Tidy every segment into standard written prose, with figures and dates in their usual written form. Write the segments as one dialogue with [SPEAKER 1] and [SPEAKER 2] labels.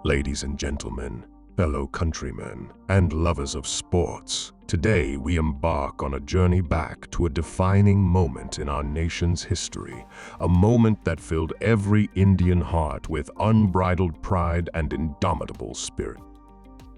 [SPEAKER 1] Ladies and gentlemen, fellow countrymen, and lovers of sports, today we embark on a journey back to a defining moment in our nation's history, a moment that filled every Indian heart with unbridled pride and indomitable spirit.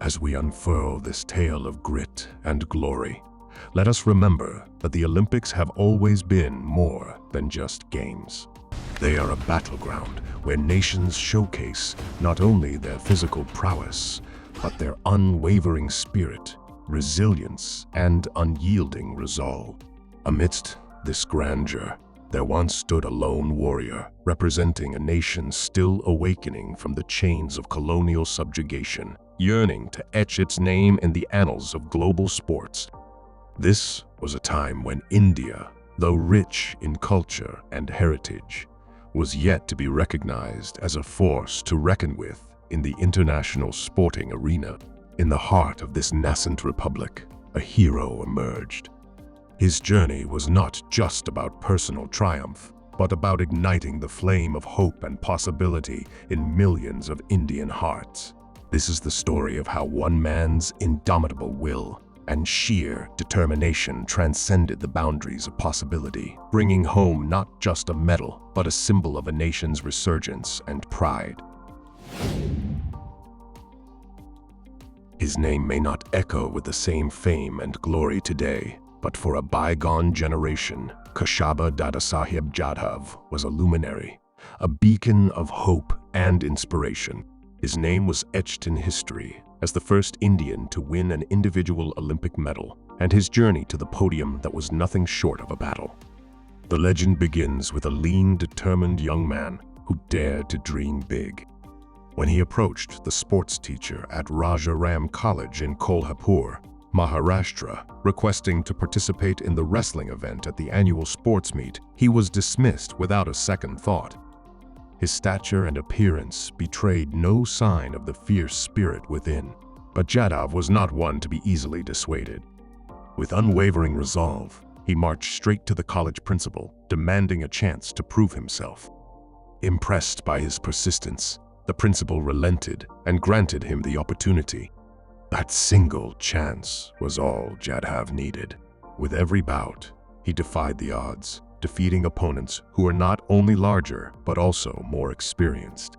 [SPEAKER 1] As we unfurl this tale of grit and glory, let us remember that the Olympics have always been more than just games. They are a battleground where nations showcase not only their physical prowess, but their unwavering spirit, resilience, and unyielding resolve. Amidst this grandeur, there once stood a lone warrior representing a nation still awakening from the chains of colonial subjugation, yearning to etch its name in the annals of global sports. This was a time when India, though rich in culture and heritage, was yet to be recognized as a force to reckon with in the international sporting arena. In the heart of this nascent republic, a hero emerged. His journey was not just about personal triumph, but about igniting the flame of hope and possibility in millions of Indian hearts. This is the story of how one man's indomitable will and sheer determination transcended the boundaries of possibility, bringing home not just a medal, but a symbol of a nation's resurgence and pride. His name may not echo with the same fame and glory today, but for a bygone generation, Kashaba Dadasaheb Jadhav was a luminary, a beacon of hope and inspiration. His name was etched in history as the first Indian to win an individual Olympic medal, and his journey to the podium that was nothing short of a battle. The legend begins with a lean, determined young man who dared to dream big. When he approached the sports teacher at Raja Ram College in Kolhapur, Maharashtra, requesting to participate in the wrestling event at the annual sports meet, he was dismissed without a second thought. His stature and appearance betrayed no sign of the fierce spirit within, but Jadhav was not one to be easily dissuaded. With unwavering resolve, he marched straight to the college principal, demanding a chance to prove himself. Impressed by his persistence, the principal relented and granted him the opportunity. That single chance was all Jadhav needed. With every bout, he defied the odds, defeating opponents who were not only larger, but also more experienced.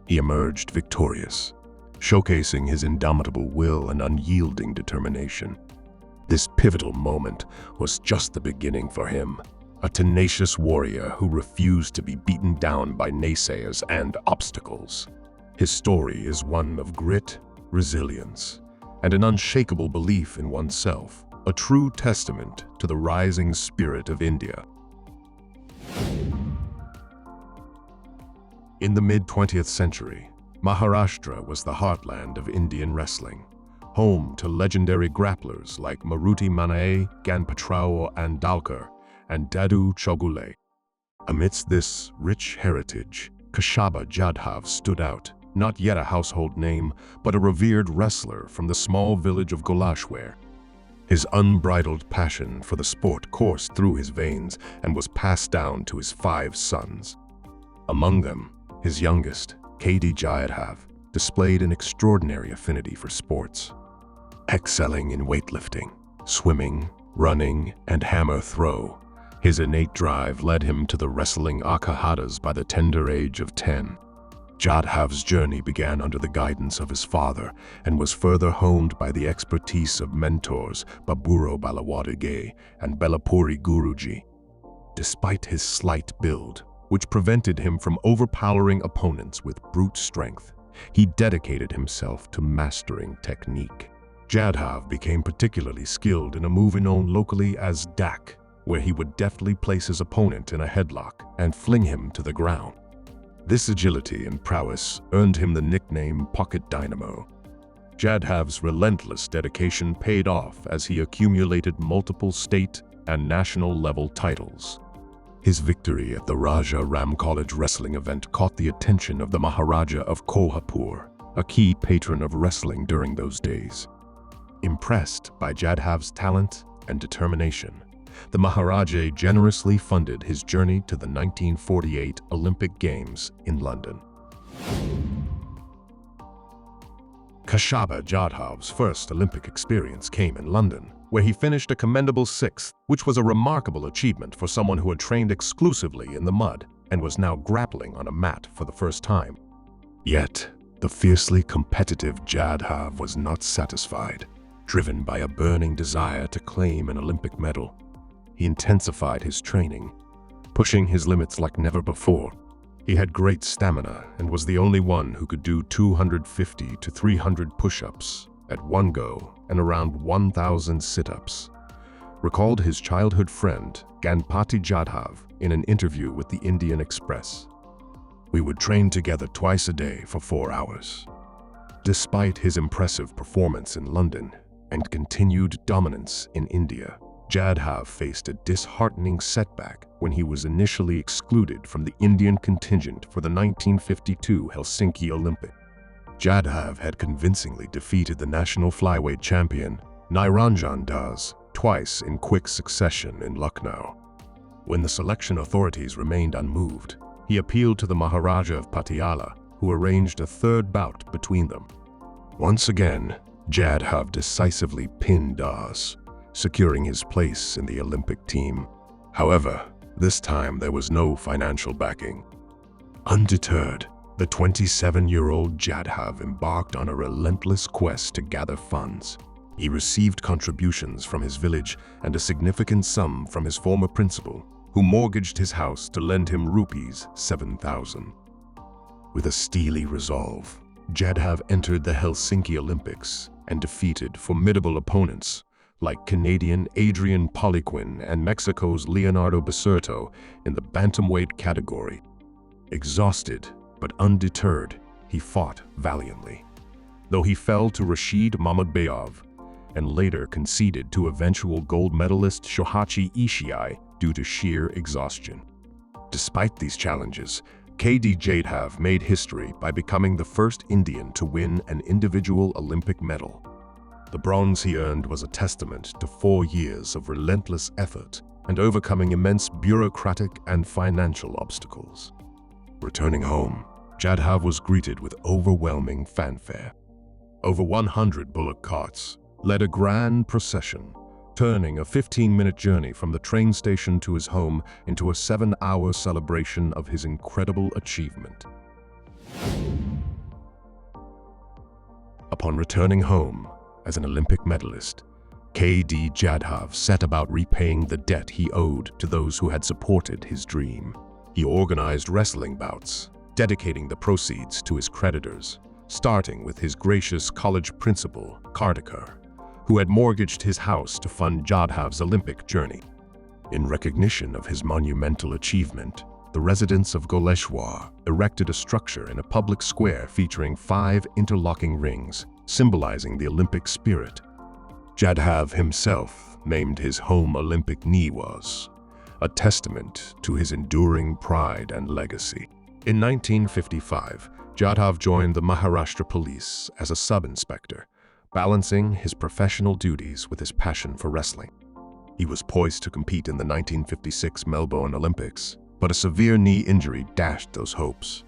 [SPEAKER 1] He emerged victorious, showcasing his indomitable will and unyielding determination. This pivotal moment was just the beginning for him, a tenacious warrior who refused to be beaten down by naysayers and obstacles. His story is one of grit, resilience, and an unshakable belief in oneself, a true testament to the rising spirit of India. In the mid-20th century, Maharashtra was the heartland of Indian wrestling, home to legendary grapplers like Maruti Manae, Ganpatrao Andalkar, and Dadu Chogule. Amidst this rich heritage, Kashaba Jadhav stood out, not yet a household name, but a revered wrestler from the small village of Goleshwar. His unbridled passion for the sport coursed through his veins and was passed down to his 5 sons. Among them, his youngest, K.D. Jadhav, displayed an extraordinary affinity for sports. Excelling in weightlifting, swimming, running, and hammer throw, his innate drive led him to the wrestling akhadas by the tender age of 10. Jadhav's journey began under the guidance of his father and was further honed by the expertise of mentors Baburo Balawadige and Belapuri Guruji. Despite his slight build, which prevented him from overpowering opponents with brute strength, he dedicated himself to mastering technique. Jadhav became particularly skilled in a move known locally as dak, where he would deftly place his opponent in a headlock and fling him to the ground. This agility and prowess earned him the nickname Pocket Dynamo. Jadhav's relentless dedication paid off as he accumulated multiple state and national level titles. His victory at the Raja Ram College wrestling event caught the attention of the Maharaja of Kolhapur, a key patron of wrestling during those days. Impressed by Jadhav's talent and determination, The Maharaja generously funded his journey to the 1948 Olympic Games in London. Jadhav's first Olympic experience came in London, where he finished a commendable 6th, which was a remarkable achievement for someone who had trained exclusively in the mud and was now grappling on a mat for the first time. Yet, the fiercely competitive Jadhav was not satisfied. Driven by a burning desire to claim an Olympic medal, he intensified his training, pushing his limits like never before. He had great stamina and was the only one who could do 250 to 300 push-ups at one go and around 1,000 sit-ups, recalled his childhood friend Ganpati Jadhav in an interview with the Indian Express. "We would train together twice a day for 4 hours." Despite his impressive performance in London and continued dominance in India, Jadhav faced a disheartening setback when he was initially excluded from the Indian contingent for the 1952 Helsinki Olympics. Jadhav had convincingly defeated the national flyweight champion Niranjan Das twice in quick succession in Lucknow. When the selection authorities remained unmoved, he appealed to the Maharaja of Patiala, who arranged a third bout between them. Once again, Jadhav decisively pinned Das, securing his place in the Olympic team. However, this time there was no financial backing. Undeterred, the 27-year-old Jadhav embarked on a relentless quest to gather funds. He received contributions from his village and a significant sum from his former principal, who mortgaged his house to lend him rupees 7,000. With a steely resolve, Jadhav entered the Helsinki Olympics and defeated formidable opponents like Canadian Adrian Poliquin and Mexico's Leonardo Basurto in the bantamweight category. Exhausted but undeterred, he fought valiantly. Though he fell to Rashid Mamadbeyov and later conceded to eventual gold medalist Shohachi Ishii due to sheer exhaustion. Despite these challenges, KD Jadhav made history by becoming the first Indian to win an individual Olympic medal. The bronze he earned was a testament to 4 years of relentless effort and overcoming immense bureaucratic and financial obstacles. Returning home, Jadhav was greeted with overwhelming fanfare. Over 100 bullock carts led a grand procession, turning a 15-minute journey from the train station to his home into a 7-hour celebration of his incredible achievement. Upon returning home as an Olympic medalist, KD Jadhav set about repaying the debt he owed to those who had supported his dream. He organized wrestling bouts, dedicating the proceeds to his creditors, starting with his gracious college principal, Kartikar, who had mortgaged his house to fund Jadhav's Olympic journey. In recognition of his monumental achievement, the residents of Goleshwar erected a structure in a public square featuring 5 interlocking rings, symbolizing the Olympic spirit. Jadhav himself named his home Olympic Niwas, a testament to his enduring pride and legacy. In 1955, Jadhav joined the Maharashtra Police as a sub-inspector, balancing his professional duties with his passion for wrestling. He was poised to compete in the 1956 Melbourne Olympics, but a severe knee injury dashed those hopes.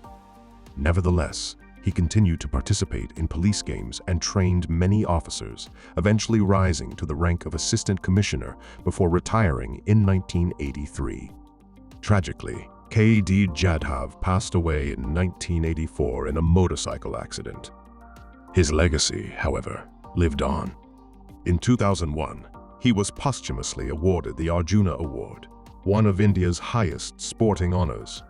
[SPEAKER 1] Nevertheless, he continued to participate in police games and trained many officers, eventually rising to the rank of assistant commissioner before retiring in 1983. Tragically, KD Jadhav passed away in 1984 in a motorcycle accident. His legacy, however, lived on. In 2001, he was posthumously awarded the Arjuna Award, one of India's highest sporting honors.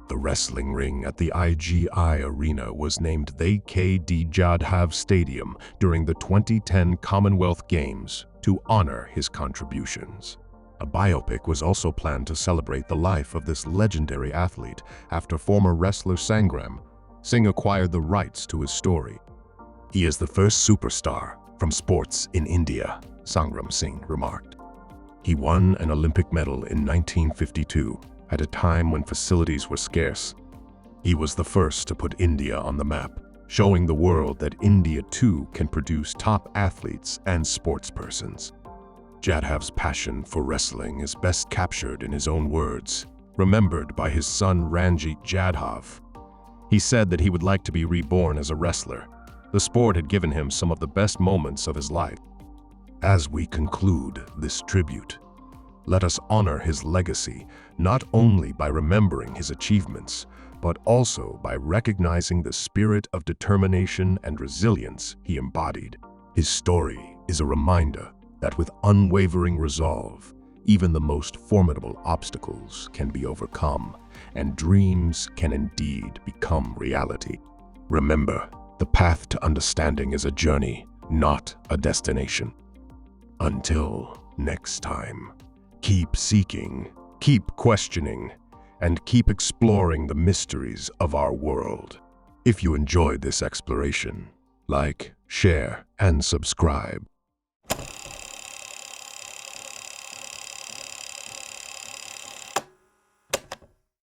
[SPEAKER 1] The wrestling ring at the IGI Arena was named the KD Jadhav Stadium during the 2010 Commonwealth Games to honor his contributions. A biopic was also planned to celebrate the life of this legendary athlete after former wrestler Sangram Singh acquired the rights to his story. "He is the first superstar from sports in India," Sangram Singh remarked. He won an Olympic medal in 1952 at a time when facilities were scarce. He was the first to put India on the map, showing the world that India too can produce top athletes and sportspersons. Jadhav's passion for wrestling is best captured in his own words, remembered by his son Ranjit Jadhav. He said that he would like to be reborn as a wrestler. The sport had given him some of the best moments of his life. As we conclude this tribute, let us honor his legacy not only by remembering his achievements, but also by recognizing the spirit of determination and resilience he embodied. His story is a reminder that with unwavering resolve, even the most formidable obstacles can be overcome, and dreams can indeed become reality. Remember, the path to understanding is a journey, not a destination. Until next time, keep seeking, keep questioning, and keep exploring the mysteries of our world. If you enjoyed this exploration, like, share, and subscribe.